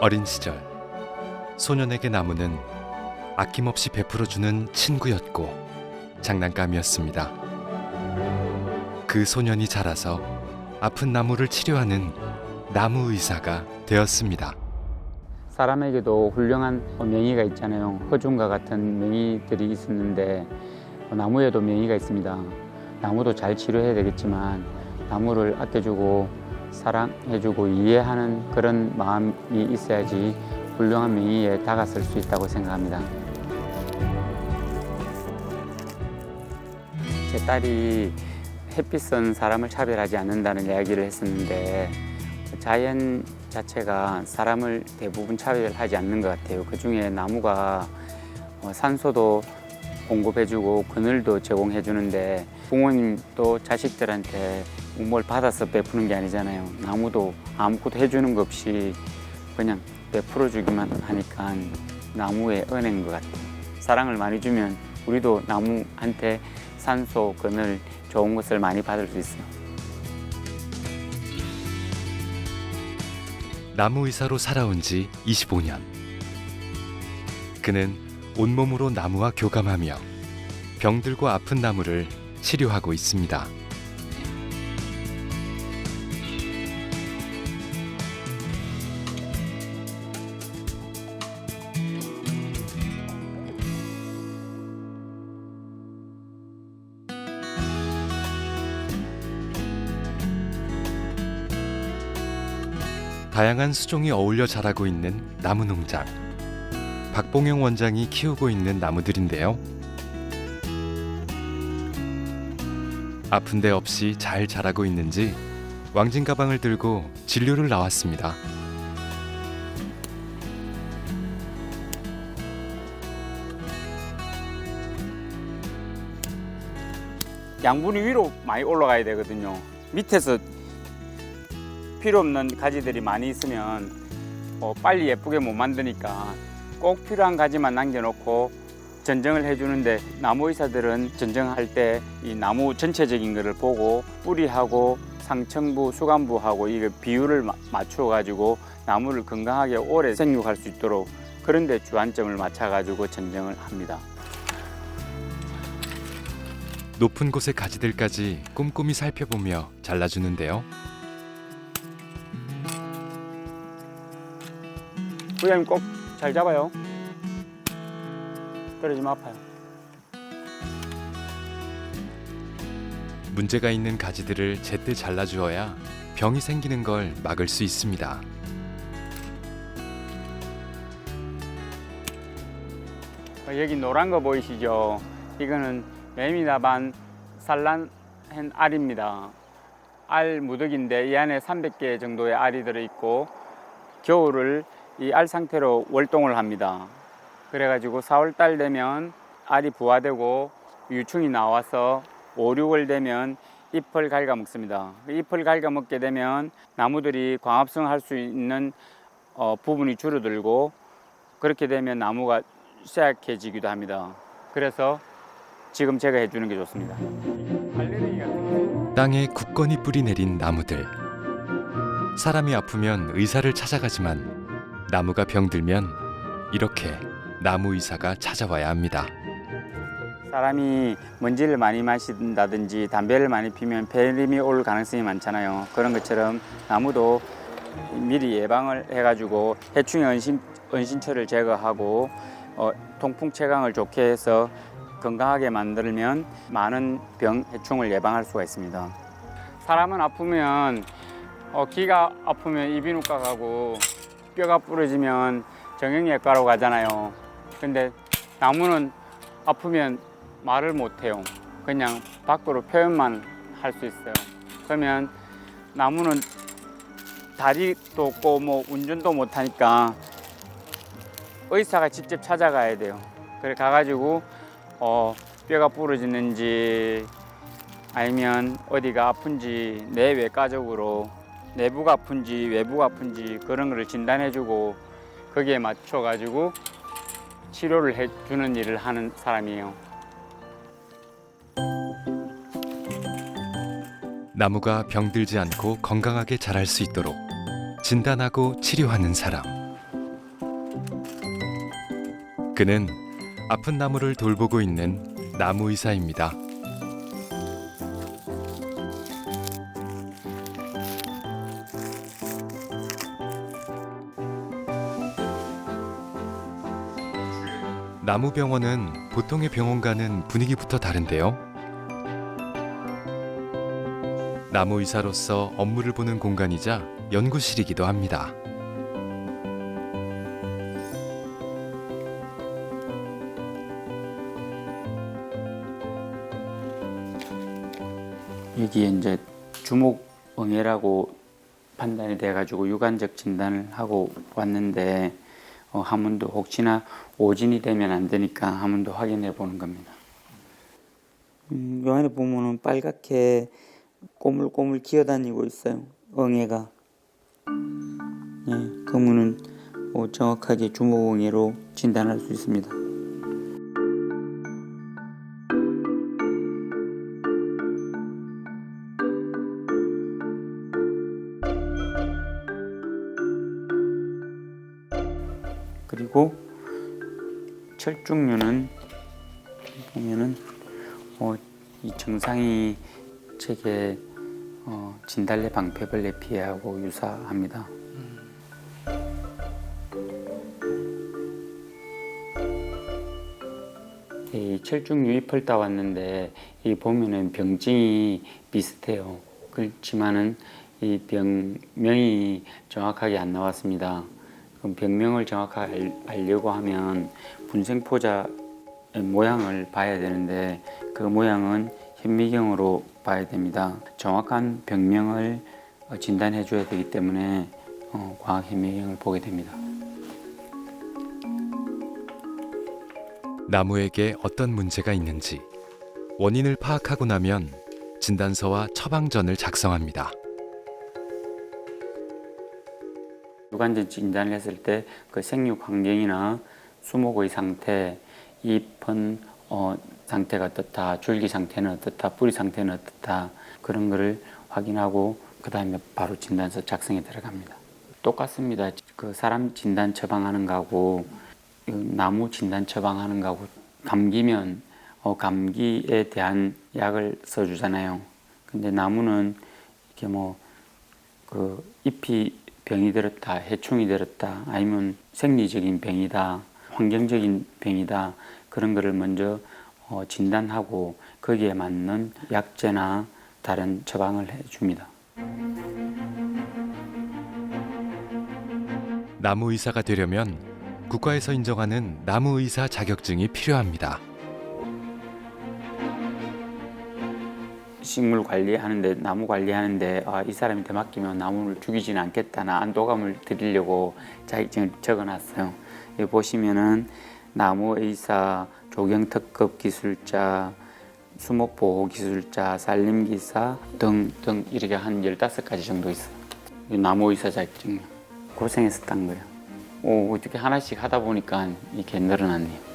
어린 시절 소년에게 나무는 아낌없이 베풀어주는 친구였고 장난감이었습니다. 그 소년이 자라서 아픈 나무를 치료하는 나무 의사가 되었습니다. 사람에게도 훌륭한 명의가 있잖아요. 허준과 같은 명의들이 있었는데 나무에도 명의가 있습니다. 나무도 잘 치료해야 되겠지만 나무를 아껴주고 사랑해주고 이해하는 그런 마음이 있어야지 훌륭한 명의에 다가설 수 있다고 생각합니다. 제 딸이 햇빛은 사람을 차별하지 않는다는 이야기를 했었는데 자연 자체가 사람을 대부분 차별하지 않는 것 같아요. 그중에 나무가 산소도 공급해주고 그늘도 제공해주는데 부모님도 자식들한테 뭘 받아서 베푸는 게 아니잖아요. 나무도 아무것도 해주는 것 없이 그냥 베풀어주기만 하니까 나무의 은혜인 것 같아요. 사랑을 많이 주면 우리도 나무한테 산소, 그늘, 좋은 것을 많이 받을 수 있어요. 나무 의사로 살아온 지 25년. 그는 온몸으로 나무와 교감하며 병들고 아픈 나무를 치료하고 있습니다. 다양한 수종이 어울려 자라고 있는 나무 농장. 박봉영 원장이 키우고 있는 나무들인데요. 아픈 데 없이 잘 자라고 있는지 왕진 가방을 들고 진료를 나왔습니다. 양분이 위로 많이 올라가야 되거든요. 밑에서 필요 없는 가지들이 많이 있으면 빨리 예쁘게 못 만드니까 꼭 필요한 가지만 남겨놓고 전정을 해주는데 나무 의사들은 전정할 때 이 나무 전체적인 것을 보고 뿌리하고 상층부, 수간부하고 이 비율을 맞춰 가지고 나무를 건강하게 오래 생육할 수 있도록 그런 데 주안점을 맞춰 가지고 전정을 합니다. 높은 곳의 가지들까지 꼼꼼히 살펴보며 잘라주는데요. 부장님 꼭 잘 잡아요. 떨어지면 아파요. 문제가 있는 가지들을 제때 잘라주어야 병이 생기는 걸 막을 수 있습니다. 여기 노란 거 보이시죠? 이거는 매미나반 산란한 알입니다. 알 무더기인데 이 안에 300개 정도의 알이 들어있고 겨울을 이 알 상태로 월동을 합니다. 그래가지고 4월달 되면 알이 부화되고 유충이 나와서 5, 6월 되면 잎을 갉아먹습니다. 잎을 갉아먹게 되면 나무들이 광합성할 수 있는 부분이 줄어들고 그렇게 되면 나무가 쇠약해지기도 합니다. 그래서 지금 제가 해주는 게 좋습니다. 땅에 굳건히 뿌리 내린 나무들. 사람이 아프면 의사를 찾아가지만 나무가 병들면 이렇게 나무 의사가 찾아와야 합니다. 사람이 먼지를 많이 마신다든지 담배를 많이 피면 폐렴이 올 가능성이 많잖아요. 그런 것처럼 나무도 미리 예방을 해가지고 해충의 은신처를 제거하고 통풍 채광을 좋게 해서 건강하게 만들면 많은 병, 해충을 예방할 수가 있습니다. 사람은 아프면 귀가 아프면 이비인후과 가고 뼈가 부러지면 정형외과로 가잖아요. 근데 나무는 아프면 말을 못해요. 그냥 밖으로 표현만 할 수 있어요. 그러면 나무는 다리도 없고 뭐 운전도 못하니까 의사가 직접 찾아가야 돼요. 그래 가가지고 뼈가 부러지는지 아니면 어디가 아픈지 내외과적으로 내부가 아픈지 외부가 아픈지 그런 거를 진단해주고 거기에 맞춰가지고 치료를 해주는 일을 하는 사람이에요. 나무가 병들지 않고 건강하게 자랄 수 있도록 진단하고 치료하는 사람. 그는 아픈 나무를 돌보고 있는 나무 의사입니다. 나무병원은 보통의 병원과는 분위기부터 다른데요. 나무 의사로서 업무를 보는 공간이자 연구실이기도 합니다. 여기에 이제 주목응애라고 판단이 돼가지고 유관적 진단을 하고 왔는데 한 번 더 혹시나 오진이 되면 안 되니까 한 번 더 확인해 보는 겁니다. 요 안에 보면은 빨갛게 꼬물꼬물 기어다니고 있어요. 응애가. 예, 그러면은 정확하게 주목응애로 진단할 수 있습니다. 그리고 철쭉류는 보면은 이 정상이 책에 진달래 방패벌레 피해하고 유사합니다. 이 철쭉류 잎을 따왔는데 이 보면은 병증이 비슷해요. 그렇지만은 이 병명이 정확하게 안 나왔습니다. 그럼 병명을 정확하게 알려고 하면 분생포자 모양을 봐야 되는데 그 모양은 현미경으로 봐야 됩니다. 정확한 병명을 진단해 줘야 되기 때문에 과학 현미경을 보게 됩니다. 나무에게 어떤 문제가 있는지 원인을 파악하고 나면 진단서와 처방전을 작성합니다. 유관전 진단을 했을 때 그 생육 환경이나 수목의 상태, 잎은 상태가 어떻다, 줄기 상태는 어떻다, 뿌리 상태는 어떻다 그런 거를 확인하고 그 다음에 바로 진단서 작성에 들어갑니다. 똑같습니다. 그 사람 진단 처방하는 거하고 나무 진단 처방하는 거하고 감기면 감기에 대한 약을 써주잖아요. 근데 나무는 이렇게 그 잎이 병이 들었다, 해충이 들었다, 아니면 생리적인 병이다, 환경적인 병이다 그런 거를 먼저 진단하고 거기에 맞는 약제나 다른 처방을 해줍니다. 나무 의사가 되려면 국가에서 인정하는 나무 의사 자격증이 필요합니다. 식물 관리하는데 나무 관리하는데 이 사람한테 맡기면 나무를 죽이지는 않겠다나 안도감을 드리려고 자격증을 적어놨어요. 여기 보시면은 나무의사, 조경특급 기술자, 수목보호기술자, 산림기사 등 이렇게 한 15가지 정도 있어요. 나무의사 자격증 고생해서 딴 거예요. 어떻게 하나씩 하다 보니까 이렇게 늘어났네요.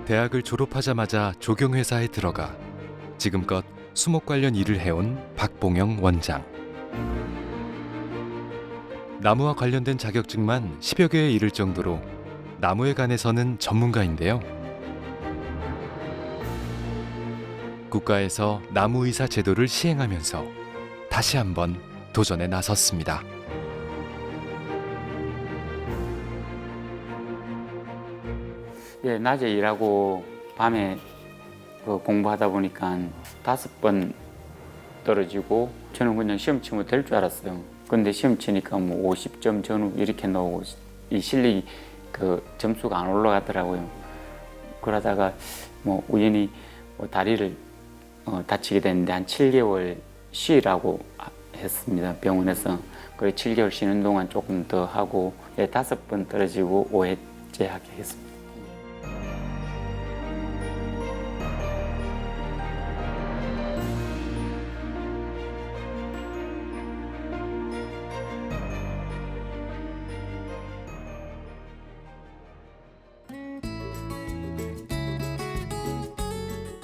대학을 졸업하자마자 조경회사에 들어가 지금껏 수목 관련 일을 해온 박봉영 원장. 나무와 관련된 자격증만 10여 개에 이를 정도로 나무에 관해서는 전문가인데요. 국가에서 나무의사 제도를 시행하면서 다시 한번 도전에 나섰습니다. 예, 낮에 일하고 밤에 공부하다 보니까 5번 떨어지고 저는 그냥 시험 치면 될 줄 알았어요. 근데 시험 치니까 50점 전후 이렇게 나오고 이 실력이 점수가 안 올라가더라고요. 그러다가 우연히 다리를 다치게 됐는데 한 7개월 쉬라고 했습니다. 병원에서. 그래 7개월 쉬는 동안 조금 더 하고 5번 떨어지고 5회째 합격했습니다.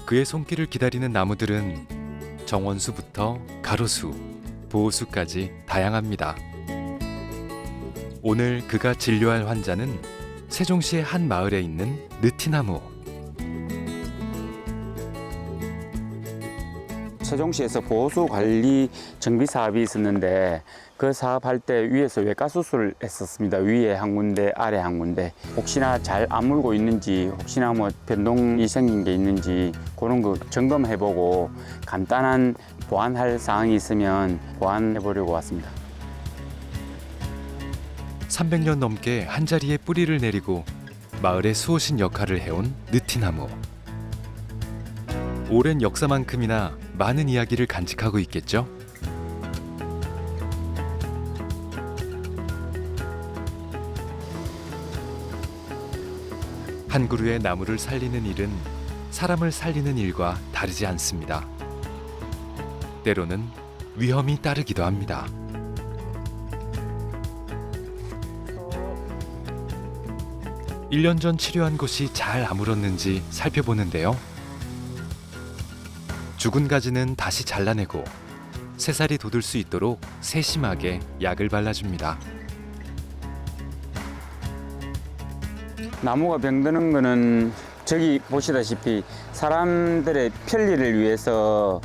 그의 손길을 기다리는 나무들은 정원수부터 가로수, 보호수까지 다양합니다. 오늘 그가 진료할 환자는 세종시의 한 마을에 있는 느티나무. 세종시에서 보수 관리 정비 사업이 있었는데 그 사업할 때 위에서 외과 수술을 했었습니다. 위에 한 군데, 아래 한 군데. 혹시나 잘 아물고 있는지, 혹시나 뭐 변동이 생긴 게 있는지 그런 거 점검해보고 간단한 보완할 사항이 있으면 보완해보려고 왔습니다. 300년 넘게 한자리에 뿌리를 내리고 마을의 수호신 역할을 해온 느티나무. 오랜 역사만큼이나 많은 이야기를 간직하고 있겠죠? 한 그루의 나무를 살리는 일은 사람을 살리는 일과 다르지 않습니다. 때로는 위험이 따르기도 합니다. 일 년 전 치료한 곳이 잘 아물었는지 살펴보는데요. 죽은 가지는 다시 잘라내고 새살이 돋을 수 있도록 세심하게 약을 발라줍니다. 나무가 병드는 거는 저기 보시다시피 사람들의 편리를 위해서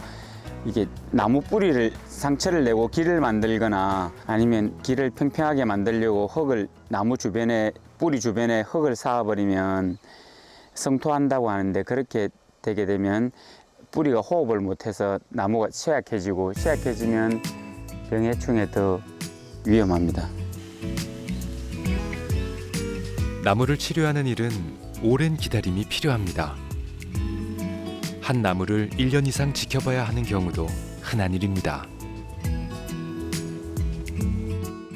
이게 나무 뿌리를 상처를 내고 길을 만들거나 아니면 길을 평평하게 만들려고 흙을 나무 주변에 뿌리 주변에 흙을 쌓아버리면 성토한다고 하는데 그렇게 되게 되면 뿌리가 호흡을 못해서 나무가 쇠약해지면 병해충에 더 위험합니다. 나무를 치료하는 일은 오랜 기다림이 필요합니다. 한 나무를 1년 이상 지켜봐야 하는 경우도 흔한 일입니다.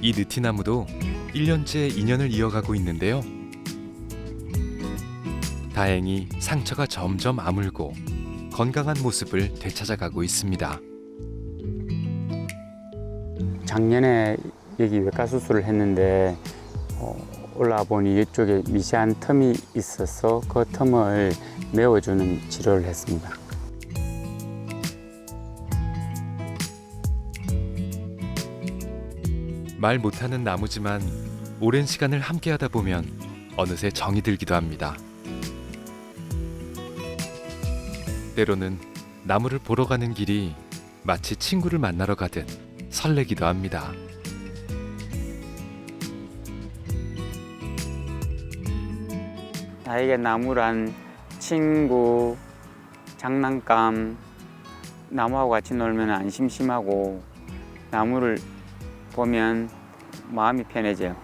이 느티나무도 1년째 인연을 이어가고 있는데요. 다행히 상처가 점점 아물고 건강한 모습을 되찾아가고 있습니다. 작년에 여기 외과 수술을 했는데 올라와 보니 이쪽에 미세한 틈이 있어서 그 틈을 메워주는 치료를 했습니다. 말 못하는 나무지만 오랜 시간을 함께하다 보면 어느새 정이 들기도 합니다. 때로는 나무를 보러 가는 길이 마치 친구를 만나러 가듯 설레기도 합니다. 나에게 나무란 친구, 장난감, 나무하고 같이 놀면 안 심심하고 나무를 보면 마음이 편해져요.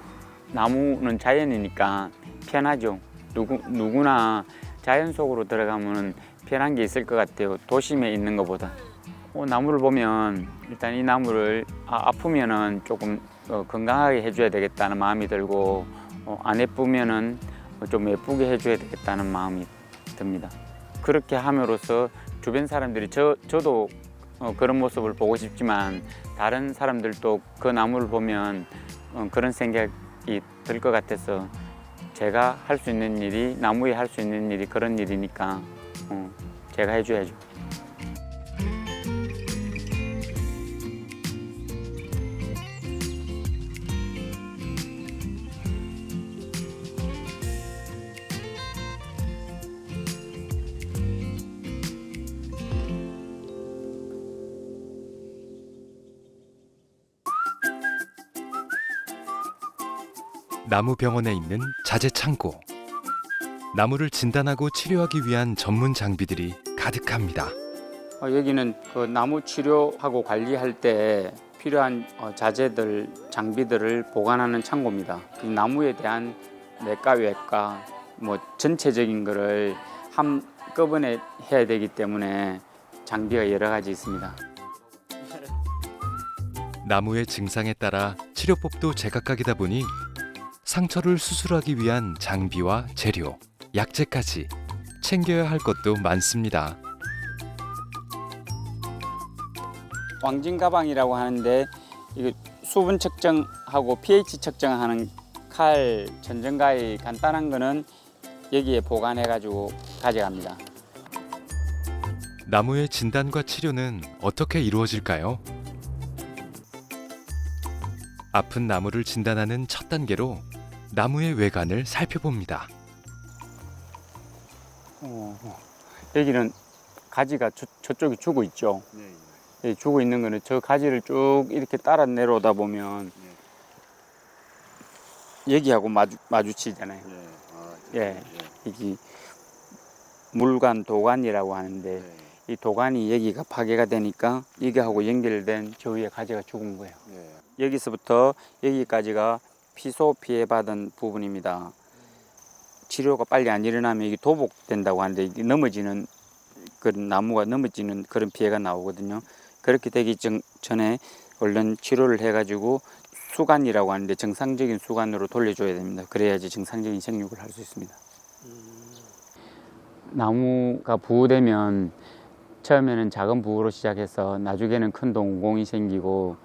나무는 자연이니까 편하죠. 누구나 자연 속으로 들어가면 편한 게 있을 것 같아요. 도심에 있는 것보다. 나무를 보면 일단 이 나무를 아프면은 조금 건강하게 해줘야 되겠다는 마음이 들고 안 예쁘면은 좀 예쁘게 해줘야 되겠다는 마음이 듭니다. 그렇게 함으로써 주변 사람들이 저도 그런 모습을 보고 싶지만 다른 사람들도 그 나무를 보면 그런 생각이 들 것 같아서 제가 할 수 있는 일이 나무에 할 수 있는 일이 그런 일이니까 제가 해줘야죠. 나무병원에 있는 자재 창고. 나무를 진단하고 치료하기 위한 전문 장비들이 가득합니다. 여기는 그 나무 치료하고 관리할 때 필요한 자재들, 장비들을 보관하는 창고입니다. 이 나무에 대한 내과, 외과, 전체적인 거를 한꺼번에 해야 되기 때문에 장비가 여러 가지 있습니다. 나무의 증상에 따라 치료법도 제각각이다 보니 상처를 수술하기 위한 장비와 재료, 약재까지 챙겨야 할 것도 많습니다. 왕진 가방이라고 하는데 이거 수분 측정하고 pH 측정하는 칼, 전정가위 간단한 거는 여기에 보관해가지고 가져갑니다. 나무의 진단과 치료는 어떻게 이루어질까요? 아픈 나무를 진단하는 첫 단계로 나무의 외관을 살펴봅니다. 여기는 가지가 저쪽에 죽어 있죠. 예, 죽어 있는 거는 저 가지를 쭉 이렇게 따라 내려오다 보면 여기하고 마주치잖아요. 예, 이게 물관 도관이라고 하는데 이 도관이 여기가 파괴가 되니까 이게하고 연결된 저 위에 가지가 죽은 거예요. 여기서부터 여기까지가 피소 피해받은 부분입니다. 치료가 빨리 안 일어나면 이게 도복된다고 하는데 이게 넘어지는 그런 나무가 넘어지는 그런 피해가 나오거든요. 그렇게 되기 전에 얼른 치료를 해가지고 수관이라고 하는데 정상적인 수관으로 돌려줘야 됩니다. 그래야지 정상적인 생육을 할 수 있습니다. 나무가 부우되면 처음에는 작은 부우로 시작해서 나중에는 큰 동공이 생기고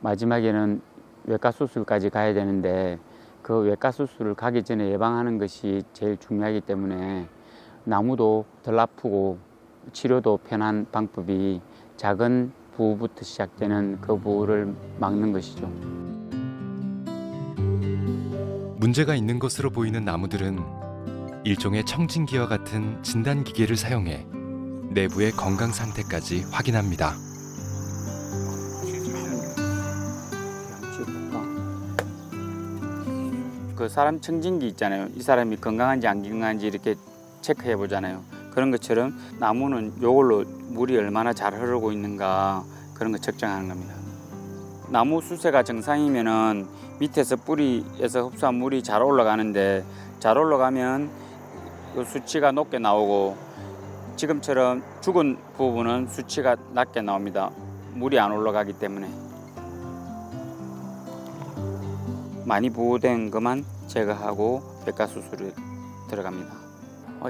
마지막에는 외과 수술까지 가야 되는데 그 외과 수술을 가기 전에 예방하는 것이 제일 중요하기 때문에 나무도 덜 아프고 치료도 편한 방법이 작은 부부부터 시작되는 그 부를 막는 것이죠. 문제가 있는 것으로 보이는 나무들은 일종의 청진기와 같은 진단 기계를 사용해 내부의 건강 상태까지 확인합니다. 그 사람 청진기 있잖아요. 이 사람이 건강한지 안 건강한지 이렇게 체크해 보잖아요. 그런 것처럼 나무는 이걸로 물이 얼마나 잘 흐르고 있는가 그런 거 측정하는 겁니다. 나무 수세가 정상이면은 밑에서 뿌리에서 흡수한 물이 잘 올라가는데 잘 올라가면 그 수치가 높게 나오고 지금처럼 죽은 부분은 수치가 낮게 나옵니다. 물이 안 올라가기 때문에. 많이 부호된 것만 제거하고 외과 수술에 들어갑니다.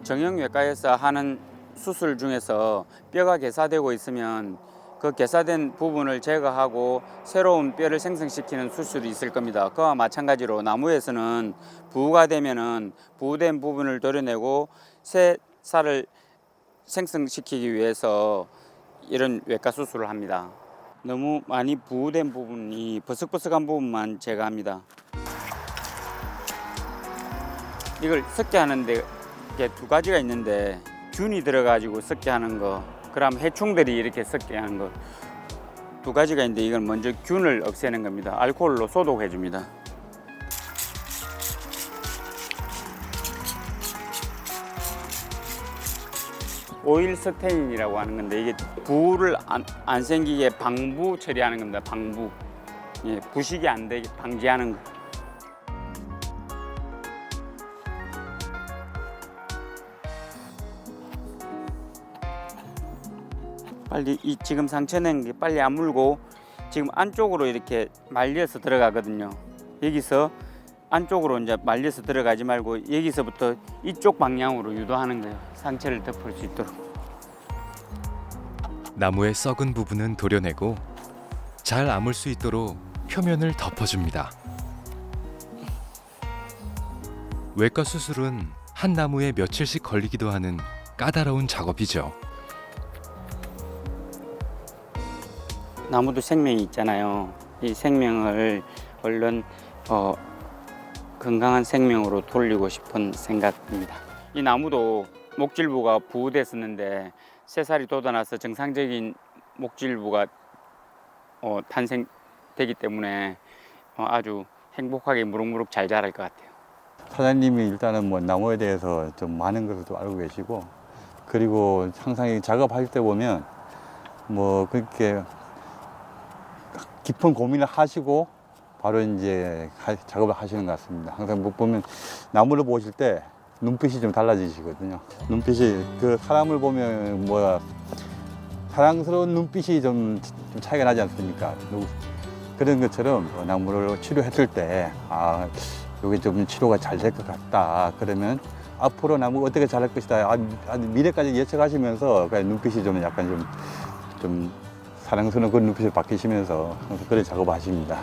정형외과에서 하는 수술 중에서 뼈가 괴사되고 있으면 그 괴사된 부분을 제거하고 새로운 뼈를 생성시키는 수술이 있을 겁니다. 그와 마찬가지로 나무에서는 부후가 되면은 부후된 부분을 도려내고 새 살을 생성시키기 위해서 이런 외과 수술을 합니다. 너무 많이 부후된 부분이 버석버석한 부분만 제거합니다. 이걸 섞게 하는데 두 가지가 있는데 균이 들어가지고 섞게 하는 거, 그다음 해충들이 이렇게 섞게 하는 거 두 가지가 있는데 이건 먼저 균을 없애는 겁니다. 알코올로 소독해 줍니다. 오일 스테인이라고 하는 건데 이게 부를 안 생기게 방부 처리하는 겁니다. 방부. 예, 부식이 안 되게 방지하는 거. 빨리 이 지금 상처낸 게 빨리 안 물고 지금 안쪽으로 이렇게 말려서 들어가거든요. 여기서 안쪽으로 이제 말려서 들어가지 말고 여기서부터 이쪽 방향으로 유도하는 거예요. 상처를 덮을 수 있도록. 나무의 썩은 부분은 도려내고 잘 아물 수 있도록 표면을 덮어줍니다. 외과 수술은 한 나무에 며칠씩 걸리기도 하는 까다로운 작업이죠. 나무도 생명이 있잖아요. 이 생명을 얼른 건강한 생명으로 돌리고 싶은 생각입니다. 이 나무도 목질부가 부후됐었는데 새살이 돋아나서 정상적인 목질부가 탄생되기 때문에 아주 행복하게 무럭무럭 잘 자랄 것 같아요. 사장님이 일단은 뭐 나무에 대해서 좀 많은 것을 또 알고 계시고, 그리고 항상 이 작업할 때 보면 뭐 그렇게 깊은 고민을 하시고 바로 이제 작업을 하시는 것 같습니다. 항상 보면 나무를 보실 때 눈빛이 좀 달라지시거든요. 눈빛이 그 사람을 보면 뭐야 사랑스러운 눈빛이 좀 차이가 나지 않습니까? 그런 것처럼 나무를 치료했을 때 이게 좀 치료가 잘 될 것 같다. 그러면 앞으로 나무가 어떻게 자랄 것이다. 미래까지 예측하시면서 눈빛이 좀 약간 좀 사랑스러운 그런 눈빛을 바뀌시면서 항상 그런 작업을 하십니다.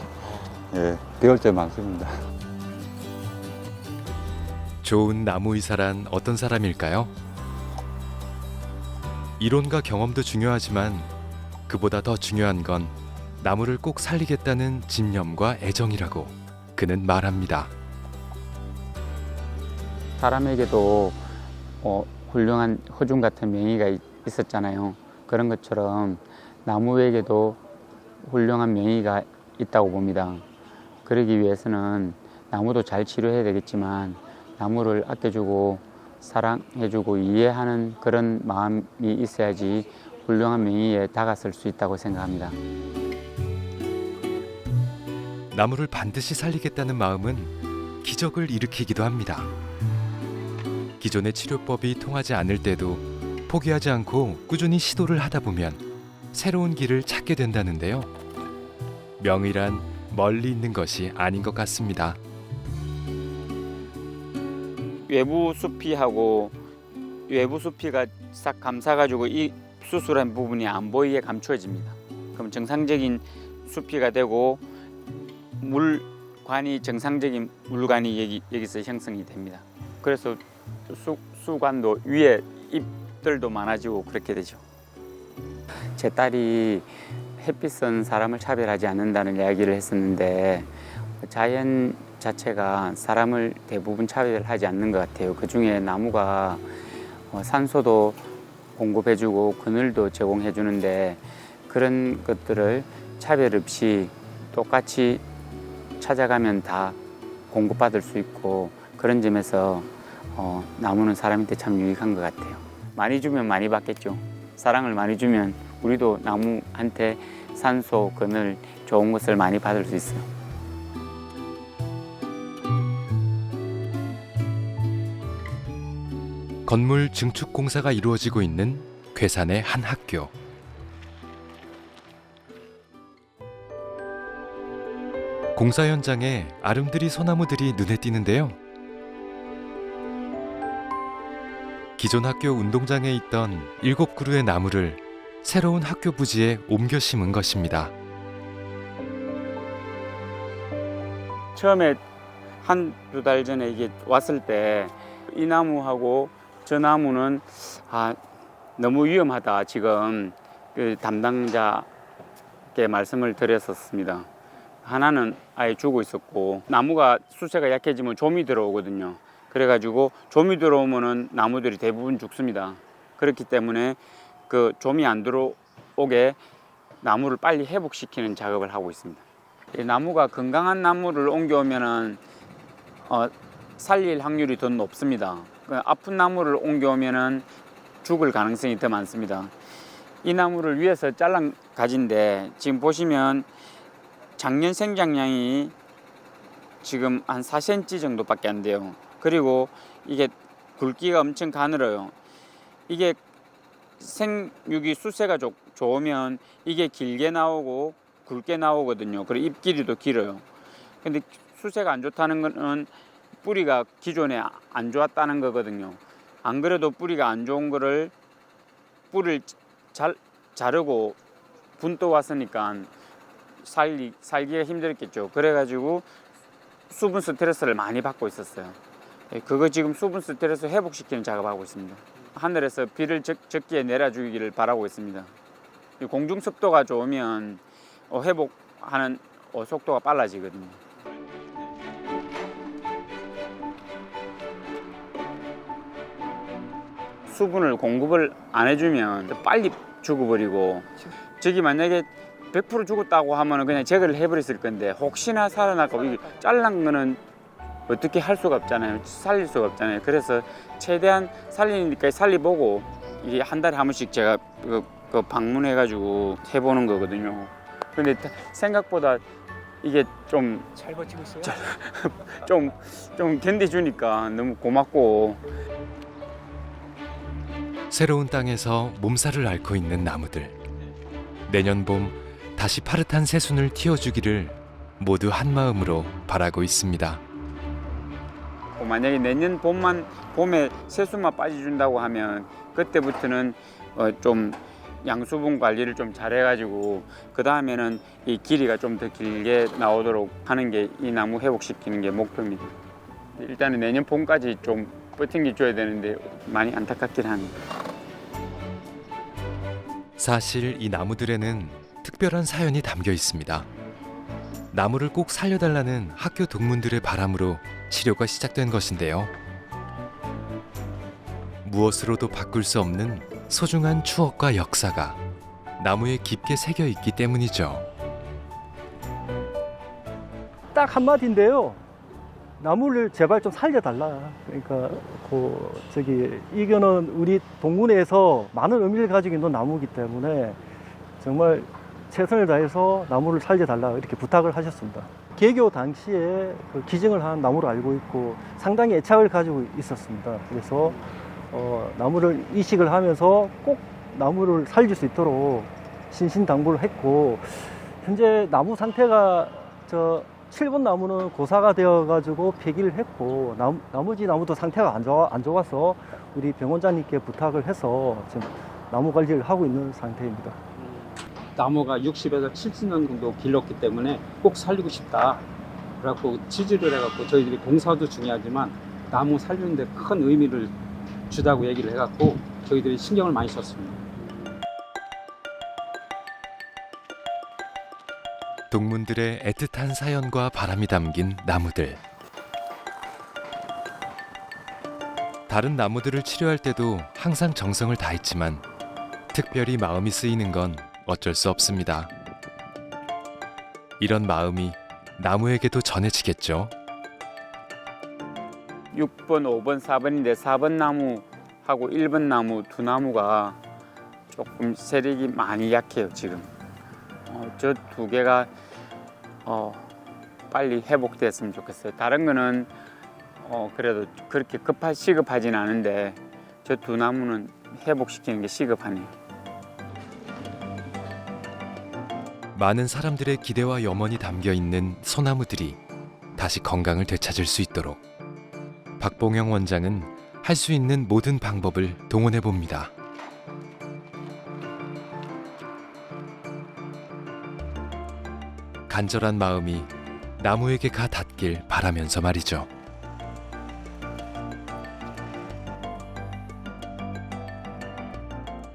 예, 배울 점 많습니다. 좋은 나무 의사란 어떤 사람일까요? 이론과 경험도 중요하지만 그보다 더 중요한 건 나무를 꼭 살리겠다는 집념과 애정이라고 그는 말합니다. 사람에게도 훌륭한 허중 같은 명의가 있었잖아요. 그런 것처럼 나무에게도 훌륭한 명의가 있다고 봅니다. 그러기 위해서는 나무도 잘 치료해야 되겠지만 나무를 아껴주고 사랑해주고 이해하는 그런 마음이 있어야지 훌륭한 명의에 다가설 수 있다고 생각합니다. 나무를 반드시 살리겠다는 마음은 기적을 일으키기도 합니다. 기존의 치료법이 통하지 않을 때도 포기하지 않고 꾸준히 시도를 하다 보면 새로운 길을 찾게 된다는데요. 명의란 멀리 있는 것이 아닌 것 같습니다. 외부 수피하고 외부 수피가 싹 감싸가지고 이 수술한 부분이 안 보이게 감춰집니다. 그럼 정상적인 수피가 되고 물관이 정상적인 물관이 여기서 형성이 됩니다. 그래서 수관도 위에 잎들도 많아지고 그렇게 되죠. 제 딸이 햇빛은 사람을 차별하지 않는다는 이야기를 했었는데 자연 자체가 사람을 대부분 차별하지 않는 것 같아요. 그중에 나무가 산소도 공급해주고 그늘도 제공해주는데 그런 것들을 차별 없이 똑같이 찾아가면 다 공급받을 수 있고 그런 점에서 나무는 사람한테 참 유익한 것 같아요. 많이 주면 많이 받겠죠. 사랑을 많이 주면 우리도 나무한테 산소, 그늘, 좋은 것을 많이 받을 수 있어요. 건물 증축 공사가 이루어지고 있는 괴산의 한 학교. 공사 현장에 아름드리 소나무들이 눈에 띄는데요. 기존 학교 운동장에 있던 7그루의 나무를 새로운 학교 부지에 옮겨 심은 것입니다. 처음에 한두 달 전에 이게 왔을 때 이 나무하고 저 나무는 너무 위험하다 지금 그 담당자께 말씀을 드렸었습니다. 하나는 아예 죽어 있었고 나무가 수세가 약해지면 좀이 들어오거든요. 그래가지고 좀이 들어오면은 나무들이 대부분 죽습니다. 그렇기 때문에 그 좀이 안 들어오게 나무를 빨리 회복시키는 작업을 하고 있습니다. 이 나무가 건강한 나무를 옮겨오면은 살릴 확률이 더 높습니다. 아픈 나무를 옮겨오면은 죽을 가능성이 더 많습니다. 이 나무를 위에서 잘라 가진데 지금 보시면 작년 생장량이 지금 한 4cm 정도밖에 안 돼요. 그리고 이게 굵기가 엄청 가늘어요. 이게 생육이 수세가 좋으면 이게 길게 나오고 굵게 나오거든요. 그리고 잎 길이도 길어요. 근데 수세가 안 좋다는 거는 뿌리가 기존에 안 좋았다는 거거든요. 안 그래도 뿌리가 안 좋은 거를 뿌리를 자르고 분도 왔으니까 살기가 힘들었겠죠. 그래가지고 수분 스트레스를 많이 받고 있었어요. 그거 지금 수분 스트레스 회복시키는 작업하고 있습니다. 하늘에서 비를 적기에 내려주기를 바라고 있습니다. 공중 습도가 좋으면 회복하는 속도가 빨라지거든요. 수분을 공급을 안 해주면 빨리 죽어버리고 저기 만약에 100% 죽었다고 하면 그냥 제거를 해버렸을 건데 혹시나 살아날까 봐 잘란 거는 어떻게 할 수가 없잖아요. 살릴 수가 없잖아요. 그래서 최대한 살리니까 살리보고 이게 한 달에 한 번씩 제가 그 방문해가지고 해보는 거거든요. 근데 생각보다 이게 좀 잘 버티고 있어요? 좀 견뎌주니까 너무 고맙고. 새로운 땅에서 몸살을 앓고 있는 나무들. 내년 봄 다시 파릇한 새순을 틔워주기를 모두 한마음으로 바라고 있습니다. 만약에 내년 봄에 새순만 빠져준다고 하면 그때부터는 좀 양수분 관리를 좀 잘해가지고 그 다음에는 이 길이가 좀 더 길게 나오도록 하는 게 이 나무 회복시키는 게 목표입니다. 일단은 내년 봄까지 좀 버팅기 줘야 되는데 많이 안타깝긴 합니다. 사실 이 나무들에는 특별한 사연이 담겨 있습니다. 나무를 꼭 살려달라는 학교 동문들의 바람으로 치료가 시작된 것인데요. 무엇으로도 바꿀 수 없는 소중한 추억과 역사가 나무에 깊게 새겨 있기 때문이죠. 딱 한마디인데요. 나무를 제발 좀 살려달라. 그러니까 이거는 우리 동문회에서 많은 의미를 가지고 있는 나무이기 때문에 정말 최선을 다해서 나무를 살려달라 이렇게 부탁을 하셨습니다. 개교 당시에 그 기증을 한 나무로 알고 있고 상당히 애착을 가지고 있었습니다. 그래서 나무를 이식을 하면서 꼭 나무를 살릴 수 있도록 신신당부를 했고, 현재 나무 상태가 7번 나무는 고사가 되어가지고 폐기를 했고, 나머지 나무도 상태가 안 좋아서 우리 병원장님께 부탁을 해서 지금 나무 관리를 하고 있는 상태입니다. 나무가 60에서 70년 정도 길렀기 때문에 꼭 살리고 싶다. 그래갖고 지지를 해갖고 저희들이 공사도 중요하지만 나무 살리는데 큰 의미를 주다고 얘기를 해갖고 저희들이 신경을 많이 썼습니다. 동문들의 애틋한 사연과 바람이 담긴 나무들. 다른 나무들을 치료할 때도 항상 정성을 다했지만 특별히 마음이 쓰이는 건 어쩔 수 없습니다. 이런 마음이 나무에게도 전해지겠죠. 6번, 5번, 4번인데 4번 나무하고 1번 나무 두 나무가 조금 세력이 많이 약해요 지금. 저 두 개가 빨리 회복됐으면 좋겠어요. 다른 거는 그래도 그렇게 시급하진 않은데 저 두 나무는 회복시키는 게 시급하네요. 많은 사람들의 기대와 염원이 담겨 있는 소나무들이 다시 건강을 되찾을 수 있도록 박봉영 원장은 할 수 있는 모든 방법을 동원해 봅니다. 간절한 마음이 나무에게 가 닿길 바라면서 말이죠.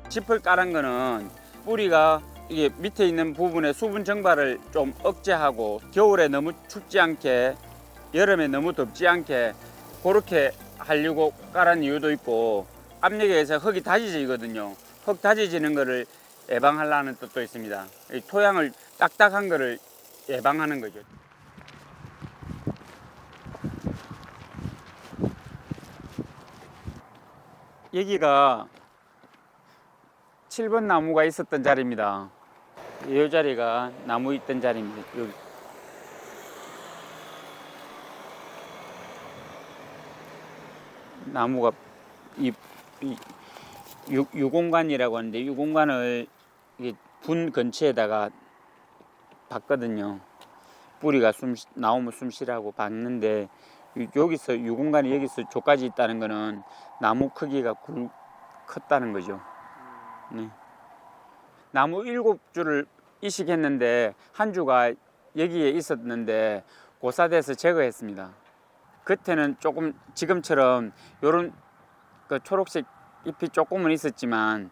짚을 깔은 거는 뿌리가 이게 밑에 있는 부분에 수분 증발을 좀 억제하고 겨울에 너무 춥지 않게 여름에 너무 덥지 않게 그렇게 하려고 깔은 이유도 있고, 압력에 의해서 흙이 다지지거든요. 흙 다지지는 거를 예방하려는 뜻도 있습니다. 이 토양을 딱딱한 거를 예방하는 거죠. 여기가 7번 나무가 있었던 자리입니다. 이 자리가 나무 있던 자리입니다. 여기. 나무가 유공관이라고 하는데 이 공간을 분 근처에다가 봤거든요. 뿌리가 나오면 숨쉬라고 봤는데 여기서 유공관이 여기서 저까지 있다는 거는 나무 크기가 컸다는 거죠. 네. 나무 7주를 이식했는데 한 주가 여기에 있었는데 고사돼서 제거했습니다. 겉에는 조금 지금처럼 이런 그 초록색 잎이 조금은 있었지만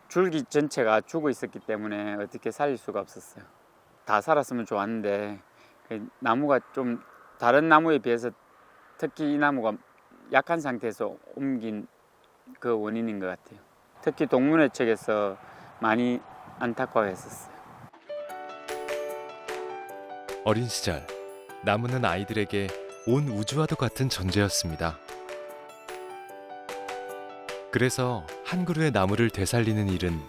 줄기 전체가 죽어 있었기 때문에 어떻게 살릴 수가 없었어요. 다 살았으면 좋았는데 나무가 좀 다른 나무에 비해서 특히 이 나무가 약한 상태에서 옮긴 그 원인인 것 같아요. 특히 동문회 측에서 많이 안타까워했었어요. 어린 시절 나무는 아이들에게 온 우주와도 같은 존재였습니다. 그래서 한 그루의 나무를 되살리는 일은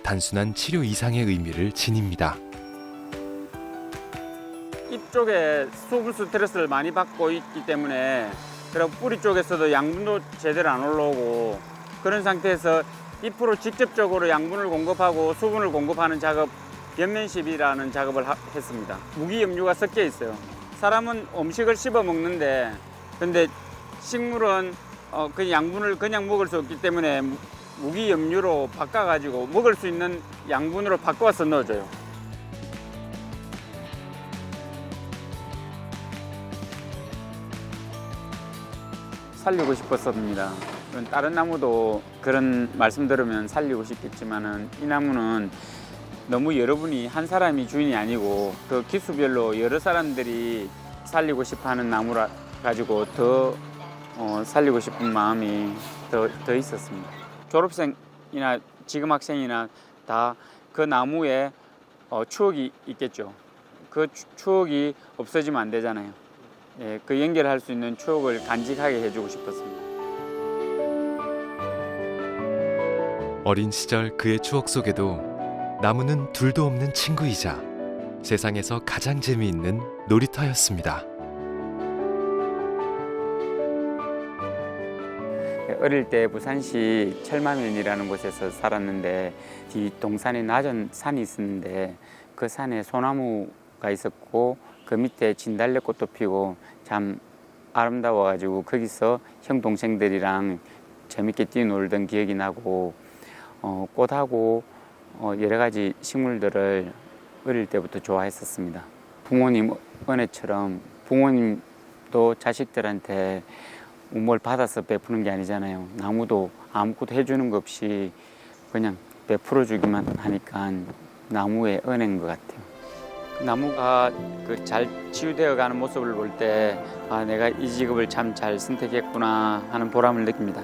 단순한 치료 이상의 의미를 지닙니다. 잎 쪽에 수분 스트레스를 많이 받고 있기 때문에 그리고 뿌리 쪽에서도 양분도 제대로 안 올라오고 그런 상태에서 잎으로 직접적으로 양분을 공급하고 수분을 공급하는 작업, 연면십이라는 작업을 했습니다. 무기염류가 섞여 있어요. 사람은 음식을 씹어 먹는데 근데 식물은 그 양분을 그냥 먹을 수 없기 때문에 무기염류로 바꿔가지고 먹을 수 있는 양분으로 바꿔서 넣어줘요. 살리고 싶었습니다. 다른 나무도 그런 말씀 들으면 살리고 싶겠지만은 이 나무는 너무 여러분이 한 사람이 주인이 아니고 그 기수별로 여러 사람들이 살리고 싶어하는 나무라 가지고 더 살리고 싶은 마음이 더 있었습니다. 졸업생이나 지금 학생이나 다 그 나무에 추억이 있겠죠. 그 추억이 없어지면 안 되잖아요. 예, 그 연결할 수 있는 추억을 간직하게 해주고 싶었습니다. 어린 시절 그의 추억 속에도 나무는 둘도 없는 친구이자 세상에서 가장 재미있는 놀이터였습니다. 어릴 때 부산시 철마면이라는 곳에서 살았는데 뒷동산에 낮은 산이 있었는데 그 산에 소나무가 있었고 그 밑에 진달래꽃도 피고 참 아름다워가지고 거기서 형 동생들이랑 재밌게 뛰어놀던 기억이 나고 꽃하고 여러 가지 식물들을 어릴 때부터 좋아했었습니다. 부모님 은혜처럼 부모님도 자식들한테 뭘 받아서 베푸는 게 아니잖아요. 나무도 아무것도 해주는 것 없이 그냥 베풀어 주기만 하니까 나무의 은혜인 것 같아요. 나무가 그 잘 치유되어 가는 모습을 볼 때 아, 내가 이 직업을 참 잘 선택했구나 하는 보람을 느낍니다.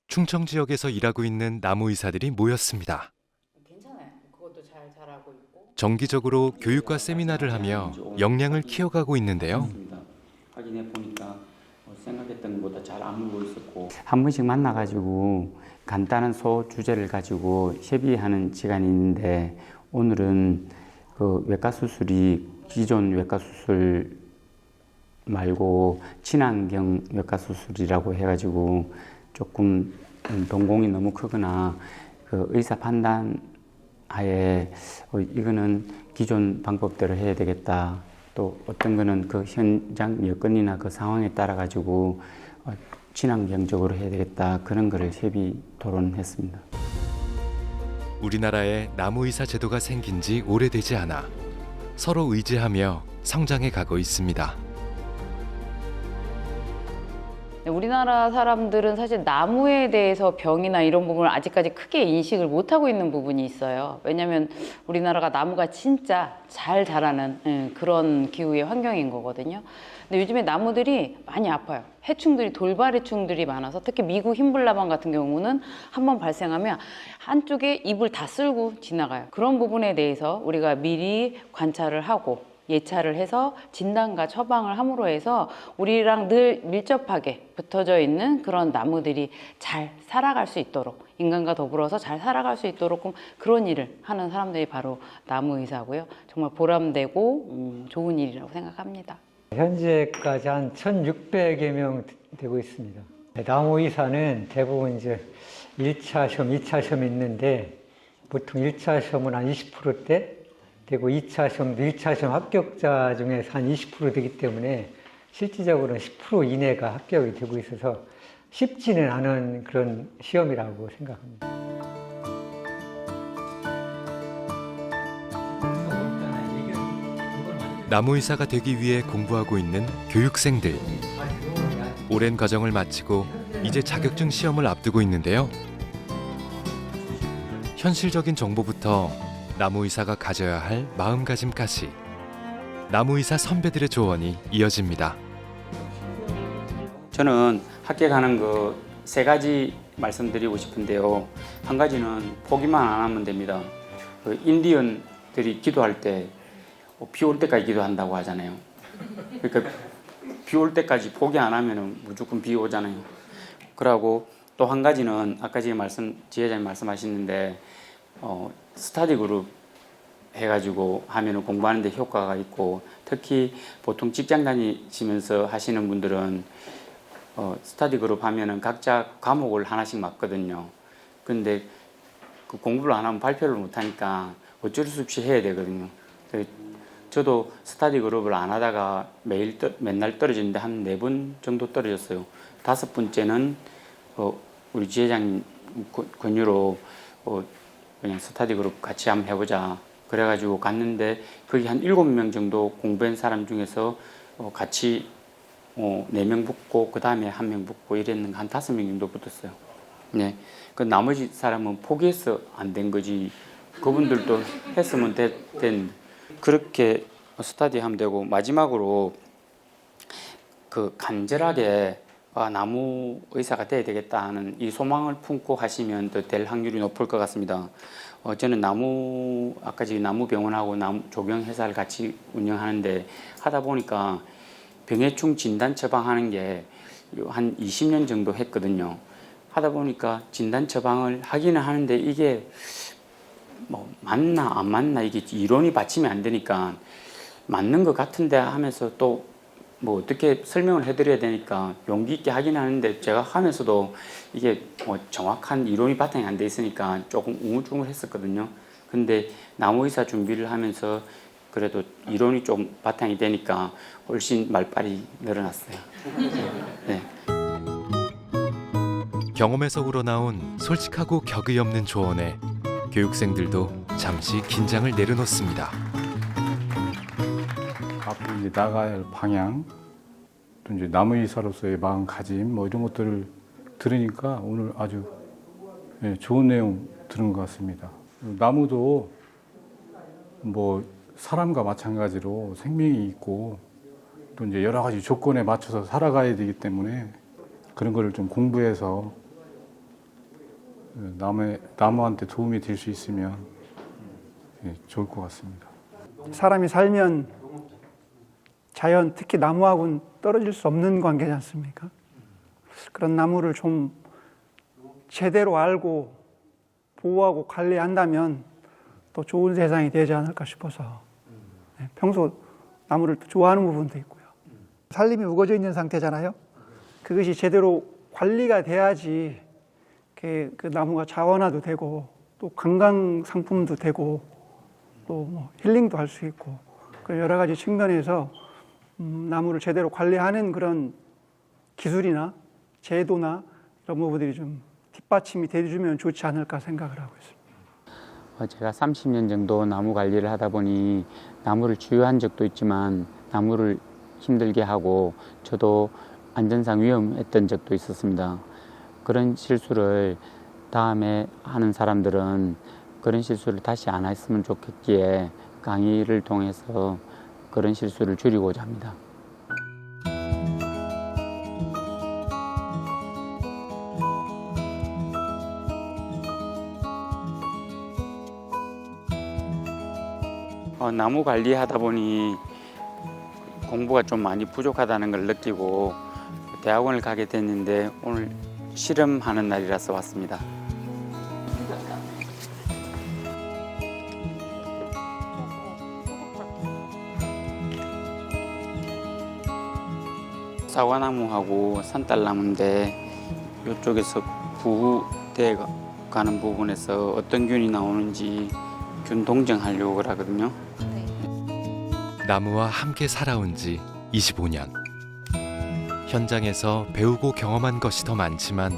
충청 지역에서 일하고 있는 나무 의사들이 모였습니다. 괜찮아요. 그것도 잘 자라고 있고. 정기적으로 교육과 세미나를 하며 역량을 키워가고 있는데요. 확인해 보니까 생각했던 것보다 잘 안 물고 있었고 한 번씩 만나가지고 간단한 소 주제를 가지고 협의하는 시간이 있는데 오늘은 그 외과 수술이 기존 외과 수술 말고 친환경 외과 수술이라고 해가지고 조금 동공이 너무 크거나 그 의사 판단 하에 이거는 기존 방법대로 해야 되겠다. 또 어떤 거는 그 현장 여건이나 그 상황에 따라 가지고 친환경적으로 해야 되겠다. 그런 거를 협의 토론했습니다. 우리나라에 나무 의사 제도가 생긴 지 오래되지 않아 서로 의지하며 성장해 가고 있습니다. 우리나라 사람들은 사실 나무에 대해서 병이나 이런 부분을 아직까지 크게 인식을 못하고 있는 부분이 있어요. 왜냐하면 우리나라가 나무가 진짜 잘 자라는 그런 기후의 환경인 거거든요. 근데 요즘에 나무들이 많이 아파요. 해충들이 돌발 해충들이 많아서 특히 미국 흰불나방 같은 경우는 한번 발생하면 한쪽에 잎을 다 쓸고 지나가요. 그런 부분에 대해서 우리가 미리 관찰을 하고 예찰을 해서 진단과 처방을 함으로 해서 우리랑 늘 밀접하게 붙어져 있는 그런 나무들이 잘 살아갈 수 있도록 인간과 더불어서 잘 살아갈 수 있도록 그런 일을 하는 사람들이 바로 나무의사고요. 정말 보람되고 좋은 일이라고 생각합니다. 현재까지 한 1,600여 명 되고 있습니다. 나무의사는 대부분 이제 1차 시험, 2차 시험이 있는데 보통 1차 시험은 한 20%대 되고 2차 시험도 1차 시험 합격자 중에서 한 20% 되기 때문에 실질적으로는 10% 이내가 합격이 되고 있어서 쉽지는 않은 그런 시험이라고 생각합니다. 나무 의사가 되기 위해 공부하고 있는 교육생들. 오랜 과정을 마치고 이제 자격증 시험을 앞두고 있는데요. 현실적인 정보부터 나무 의사가 가져야 할 마음가짐까지 나무 의사 선배들의 조언이 이어집니다. 저는 합격하는 거 3가지 말씀드리고 싶은데요. 한 가지는 포기만 안 하면 됩니다. 그 인디언들이 기도할 때 비 올 때까지 기도한다고 하잖아요. 그러니까 비 올 때까지 포기 안 하면 무조건 비 오잖아요. 그러고 또 한 가지는 아까 지회장님 말씀하셨는데 스터디 그룹 해가지고 하면은 공부하는데 효과가 있고 특히 보통 직장 다니시면서 하시는 분들은 스터디 그룹 하면은 각자 과목을 하나씩 맡거든요. 근데 그 공부를 안 하면 발표를 못 하니까 어쩔 수 없이 해야 되거든요. 저도 스터디 그룹을 안 하다가 맨날 떨어지는데 한 4번 정도 떨어졌어요. 5번째는 우리 지회장님 권유로 그냥 스터디 그룹 같이 한번 해보자. 그래가지고 갔는데 거기 한 7명 정도 공부한 사람 중에서 같이 4명 붙고 그 다음에 1명 붙고 이랬는데 한 5명 정도 붙었어요. 네, 그 나머지 사람은 포기해서 안 된 거지. 그분들도 했으면 된 그렇게 스터디 하면 되고 마지막으로 그 간절하게 나무 의사가 돼야 되겠다 하는 이 소망을 품고 하시면 더 될 확률이 높을 것 같습니다. 저는 아까 지금 나무병원하고 조경회사를 같이 운영하는데 하다 보니까 병해충 진단 처방하는 게 한 20년 정도 했거든요. 하다 보니까 진단 처방을 하기는 하는데 이게 뭐 맞나 안 맞나 이게 이론이 받침이 안 되니까 맞는 것 같은데 하면서 또 뭐 어떻게 설명을 해드려야 되니까 용기 있게 하긴 하는데 제가 하면서도 이게 뭐 정확한 이론이 바탕이 안 돼 있으니까 조금 우물쭈물했었거든요. 근데 나무의사 준비를 하면서 그래도 이론이 좀 바탕이 되니까 훨씬 말빨이 늘어났어요. 네. 경험에서 우러나온 솔직하고 격의 없는 조언에 교육생들도 잠시 긴장을 내려놓습니다. 앞으로 이제 나갈 방향, 또 이제 나무의사로서의 마음가짐 뭐 이런 것들을 들으니까 오늘 아주 좋은 내용 들은 것 같습니다. 나무도 뭐 사람과 마찬가지로 생명이 있고 또 이제 여러 가지 조건에 맞춰서 살아가야 되기 때문에 그런 거를 좀 공부해서 나무한테 도움이 될 수 있으면 좋을 것 같습니다. 사람이 살면 자연, 특히 나무하고는 떨어질 수 없는 관계지 않습니까? 그런 나무를 좀 제대로 알고 보호하고 관리한다면 또 좋은 세상이 되지 않을까 싶어서 평소 나무를 좋아하는 부분도 있고요. 살림이 우거져 있는 상태잖아요. 그것이 제대로 관리가 돼야지 그 나무가 자원화도 되고 또 관광 상품도 되고 또 뭐 힐링도 할 수 있고 여러 가지 측면에서 나무를 제대로 관리하는 그런 기술이나 제도나 이런 부분들이 좀 뒷받침이 돼주면 좋지 않을까 생각을 하고 있습니다. 제가 30년 정도 나무 관리를 하다 보니 나무를 치유한 적도 있지만 나무를 힘들게 하고 저도 안전상 위험했던 적도 있었습니다. 그런 실수를 다음에 하는 사람들은 그런 실수를 다시 안 했으면 좋겠기에 강의를 통해서 그런 실수를 줄이고자 합니다. 나무 관리하다 보니 공부가 좀 많이 부족하다는 걸 느끼고 대학원을 가게 됐는데 오늘 실험하는 날이라서 왔습니다. 사과나무하고 산딸나무인데 이쪽에서 부후돼 가는 부분에서 어떤 균이 나오는지 균 동정하려고 하거든요. 나무와 함께 살아온 지 25년. 현장에서 배우고 경험한 것이 더 많지만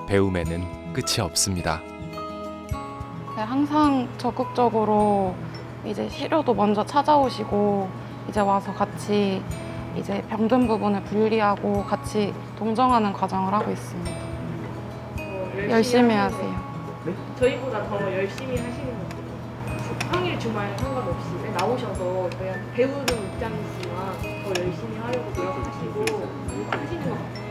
배움에는 끝이 없습니다. 네, 항상 적극적으로 이제 시료도 먼저 찾아오시고 이제 와서 같이 이제 병든 부분을 분리하고 같이 동정하는 과정을 하고 있습니다. 열심히 하세요. 네? 저희보다 더 열심히 하시는 분들. 평일 주말 상관없이 나오셔서 그냥 배우는 입장이지만 더 열심히 하려고 노력하시고 하시는 것 같아요.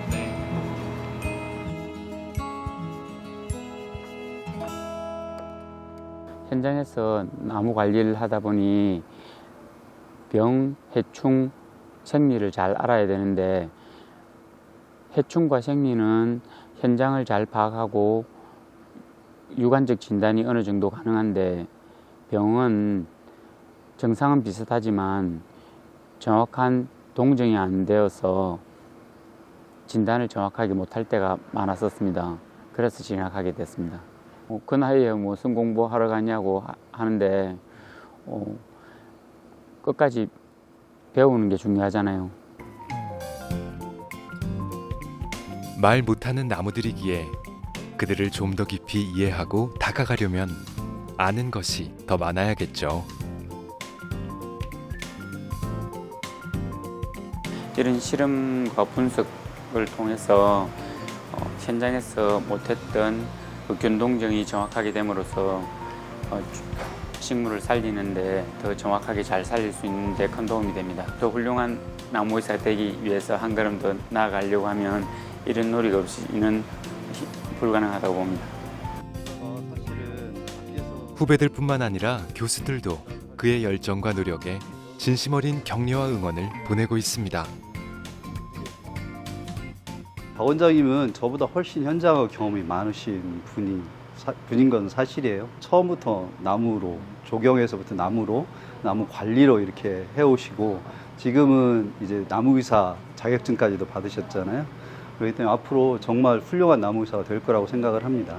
현장에서 나무 관리를 하다 보니 병, 해충, 생리를 잘 알아야 되는데 해충과 생리는 현장을 잘 파악하고 유관적 진단이 어느 정도 가능한데 병은 증상은 비슷하지만 정확한 동정이 안 되어서 진단을 정확하게 못할 때가 많았었습니다. 그래서 진학하게 됐습니다. 그 나이에 무슨 공부하러 가냐고 하는데 끝까지 배우는 게 중요하잖아요. 말 못하는 나무들이기에 그들을 좀 더 깊이 이해하고 다가가려면 아는 것이 더 많아야겠죠. 이런 실험과 분석을 통해서 현장에서 못했던 그 균동정이 정확하게 됨으로써 식물을 살리는데 더 정확하게 잘 살릴 수 있는데 큰 도움이 됩니다. 더 훌륭한 나무의사가 되기 위해서 한 걸음 더 나아가려고 하면 이런 노력 없이는 불가능하다고 봅니다. 후배들뿐만 아니라 교수들도 그의 열정과 노력에 진심 어린 격려와 응원을 보내고 있습니다. 박 원장님은 저보다 훨씬 현장의 경험이 많으신 분인 건 사실이에요. 처음부터 나무로, 조경에서부터 나무로, 나무 관리로 이렇게 해오시고 지금은 이제 나무의사 자격증까지도 받으셨잖아요. 그렇기 때문에 앞으로 정말 훌륭한 나무의사가 될 거라고 생각을 합니다.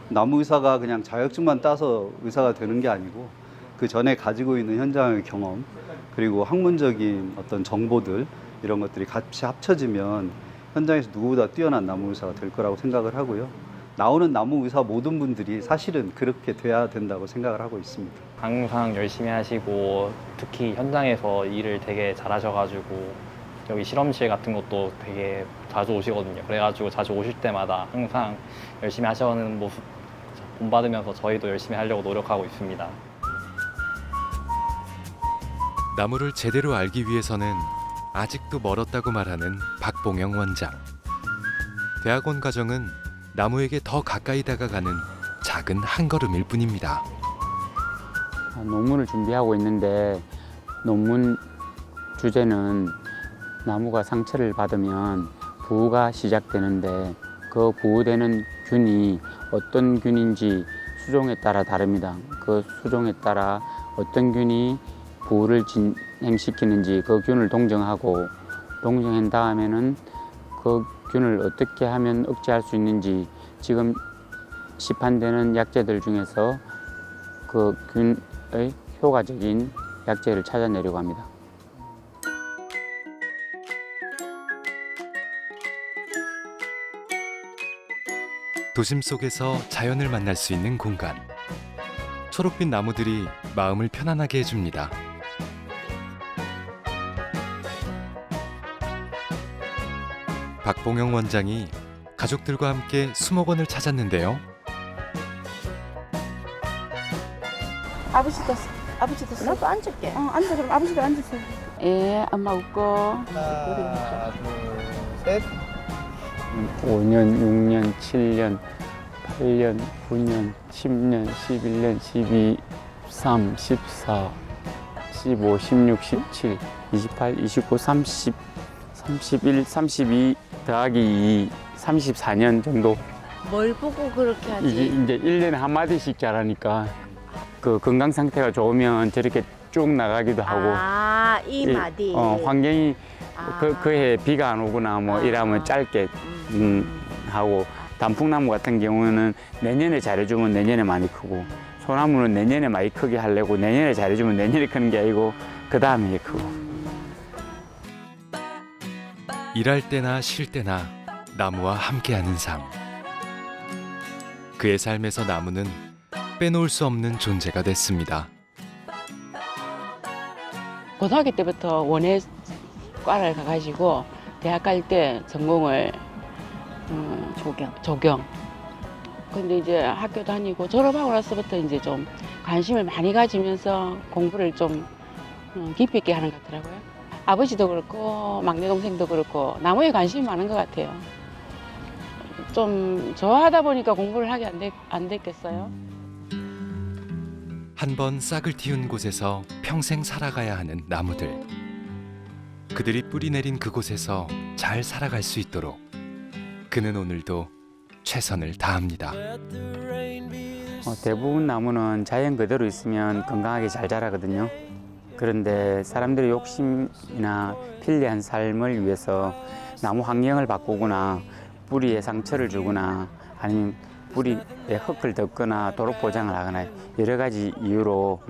나무의사가 그냥 자격증만 따서 의사가 되는 게 아니고 그 전에 가지고 있는 현장의 경험 그리고 학문적인 어떤 정보들 이런 것들이 같이 합쳐지면 현장에서 누구보다 뛰어난 나무의사가 될 거라고 생각을 하고요. 나오는 나무의사 모든 분들이 사실은 그렇게 돼야 된다고 생각을 하고 있습니다. 항상 열심히 하시고 특히 현장에서 일을 되게 잘하셔가지고 여기 실험실 같은 것도 되게 자주 오시거든요. 그래가지고 자주 오실 때마다 항상 열심히 하시는 모습 본받으면서 저희도 열심히 하려고 노력하고 있습니다. 나무를 제대로 알기 위해서는 아직도 멀었다고 말하는 박봉영 원장. 대학원 과정은 나무에게 더 가까이 다가가는 작은 한 걸음일 뿐입니다. 논문을 준비하고 있는데 논문 주제는 나무가 상처를 받으면 부후가 시작되는데 그 부후되는 균이 어떤 균인지 수종에 따라 다릅니다. 그 수종에 따라 어떤 균이 부후를 진행시키는지 그 균을 동정하고 동정한 다음에는 그 균을 어떻게 하면 억제할 수 있는지 지금 시판되는 약재들 중에서 그 균의 효과적인 약재를 찾아내려고 합니다. 도심 속에서 자연을 만날 수 있는 공간. 초록빛 나무들이 마음을 편안하게 해줍니다. 박봉영 원장이 가족들과 함께 수목원을 찾았는데요. 아버지도 나도 앉을게. 앉아. 그럼 아버지도 앉으세요. 예, 엄마 웃고. 하나, 둘, 셋. 5년, 6년, 7년, 8년, 9년, 10년, 11년, 12, 13, 14, 15, 16, 17, 28, 29, 30, 31, 32 더하기 2, 34년 정도. 뭘 보고 그렇게 하지? 이제 1년에 한 마디씩 자라니까 그 건강 상태가 좋으면 저렇게 쭉 나가기도 하고. 아, 이 마디. 환경이 그해 비가 안 오거나 뭐 이러면 짧게 하고 단풍나무 같은 경우는 내년에 잘해주면 내년에 많이 크고 소나무는 내년에 많이 크게 하려고 내년에 잘해주면 내년에 크는 게 아니고 그 다음에 크고. 일할 때나 쉴 때나 나무와 함께하는 삶. 그의 삶에서 나무는 빼놓을 수 없는 존재가 됐습니다. 고등학교 때부터 원예과를 가가지고 대학 갈 때 전공을 조경. 근데 이제 학교 다니고 졸업하고 나서부터 이제 좀 관심을 많이 가지면서 공부를 좀 깊이 있게 하는 것 같더라고요. 아버지도 그렇고 막내 동생도 그렇고 나무에 관심이 많은 것 같아요. 좀 좋아하다 보니까 공부를 하게 안 됐겠어요. 한 번 싹을 틔운 곳에서 평생 살아가야 하는 나무들. 그들이 뿌리 내린 그곳에서 잘 살아갈 수 있도록 그는 오늘도 최선을 다합니다. 대부분 나무는 자연 그대로 있으면 건강하게 잘 자라거든요. 그런데 사람들의 욕심이나 편리한 삶을 위해서 나무 환경을 바꾸거나 뿌리에 상처를 주거나 아니면 뿌리에 흙을 덮거나 도로 포장을 하거나 여러 가지 이유로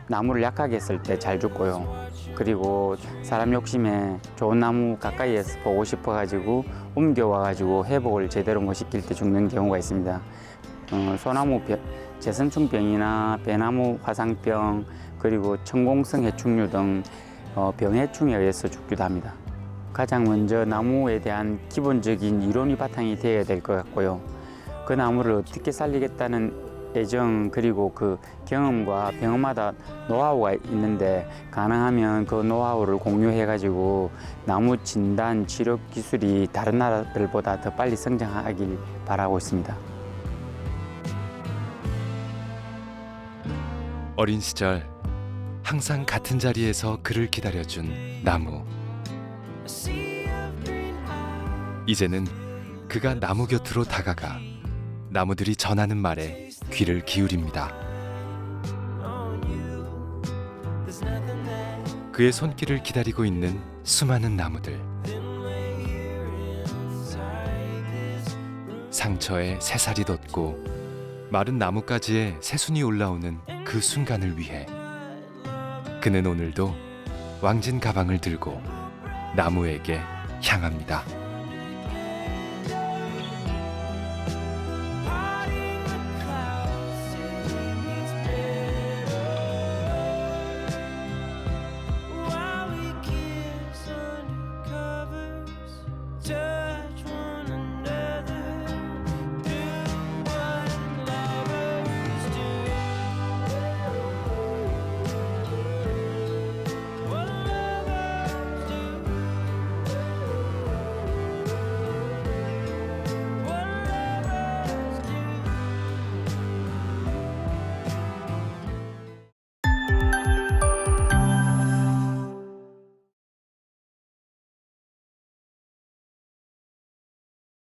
나무를 약하게 했을 때 잘 죽고요. 그리고 사람 욕심에 좋은 나무 가까이에서 보고 싶어가지고 옮겨와가지고 회복을 제대로 못 시킬 때 죽는 경우가 있습니다. 소나무 재선충병이나 배나무 화상병 그리고 천공성 해충류 등 병해충에 의해서 죽기도 합니다. 가장 먼저 나무에 대한 기본적인 이론이 바탕이 되어야 될 것 같고요. 그 나무를 어떻게 살리겠다는 애정 그리고 그 경험과 병마다 노하우가 있는데 가능하면 그 노하우를 공유해가지고 나무 진단 치료 기술이 다른 나라들보다 더 빨리 성장하길 바라고 있습니다. 어린 시절 항상 같은 자리에서 그를 기다려준 나무. 이제는 그가 나무 곁으로 다가가 나무들이 전하는 말에 귀를 기울입니다. 그의 손길을 기다리고 있는 수많은 나무들. 상처에 새살이 돋고 마른 나뭇가지에 새순이 올라오는 그 순간을 위해 그는 오늘도 왕진 가방을 들고 나무에게 향합니다.